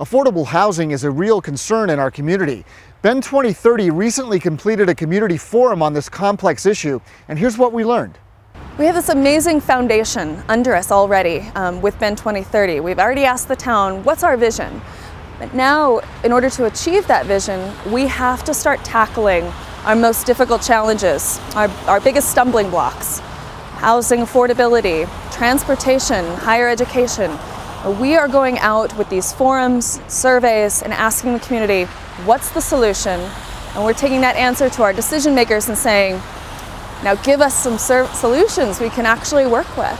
Affordable housing is a real concern in our community. Bend2030 recently completed a community forum on this complex issue, and here's what we learned. We have this amazing foundation under us already with Bend2030. We've already asked the town, what's our vision? But now, in order to achieve that vision, we have to start tackling our most difficult challenges, our biggest stumbling blocks: housing affordability, transportation, higher education. We are going out with these forums, surveys, and asking the community, what's the solution? And we're taking that answer to our decision makers and saying, now give us some solutions we can actually work with.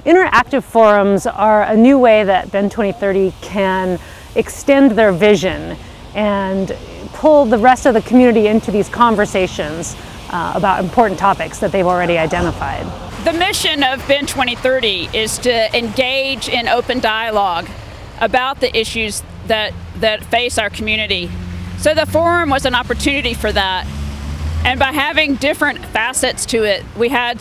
Interactive forums are a new way that Bend2030 can extend their vision and pull the rest of the community into these conversations about important topics that they've already identified. The mission of Bend2030 is to engage in open dialogue about the issues that face our community. So the forum was an opportunity for that. And by having different facets to it, we had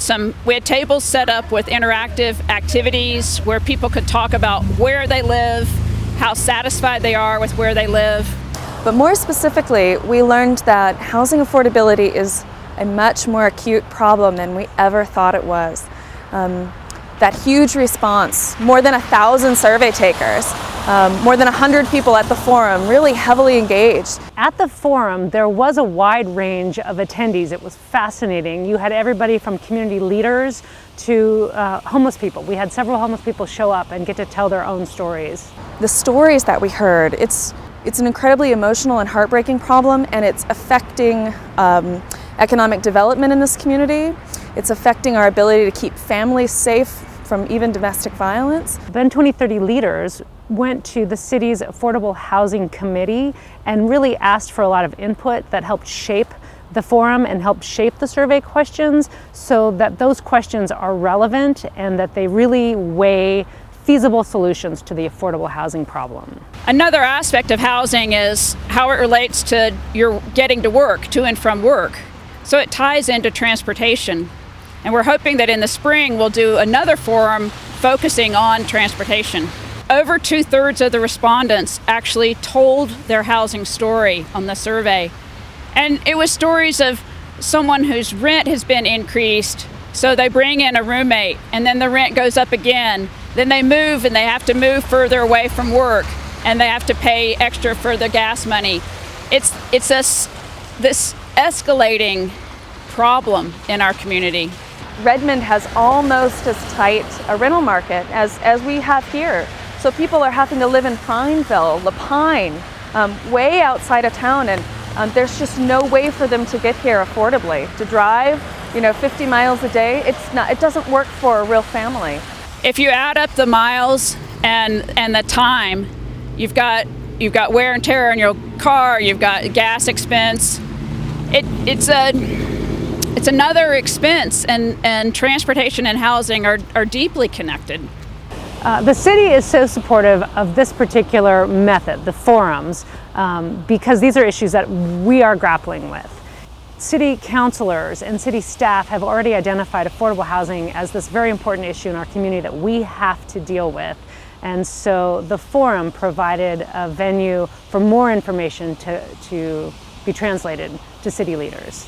tables set up with interactive activities where people could talk about where they live, how satisfied they are with where they live. But more specifically, we learned that housing affordability is a much more acute problem than we ever thought it was. That huge response, more than 1,000 survey takers, more than 100 people at the forum, really heavily engaged. At the forum, there was a wide range of attendees. It was fascinating. You had everybody from community leaders to homeless people. We had several homeless people show up and get to tell their own stories. The stories that we heard, it's an incredibly emotional and heartbreaking problem, and it's affecting economic development in this community. It's affecting our ability to keep families safe from even domestic violence. Bend2030 leaders went to the city's Affordable Housing Committee and really asked for a lot of input that helped shape the forum and helped shape the survey questions so that those questions are relevant and that they really weigh feasible solutions to the affordable housing problem. Another aspect of housing is how it relates to your getting to work, to and from work. So it ties into transportation. And we're hoping that in the spring we'll do another forum focusing on transportation. Over 2/3 of the respondents actually told their housing story on the survey. And it was stories of someone whose rent has been increased, so they bring in a roommate, and then the rent goes up again. Then they move, and they have to move further away from work, and they have to pay extra for the gas money. It's this escalating problem in our community. Redmond has almost as tight a rental market as we have here. So people are having to live in Prineville, Lapine, way outside of town, and there's just no way for them to get here affordably. To drive, 50 miles a day, it doesn't work for a real family. If you add up the miles and the time, you've got wear and tear on your car, you've got gas expense. It's another expense, and transportation and housing are deeply connected. The city is so supportive of this particular method, the forums, because these are issues that we are grappling with. City councilors and city staff have already identified affordable housing as this very important issue in our community that we have to deal with. And so the forum provided a venue for more information to be translated to city leaders.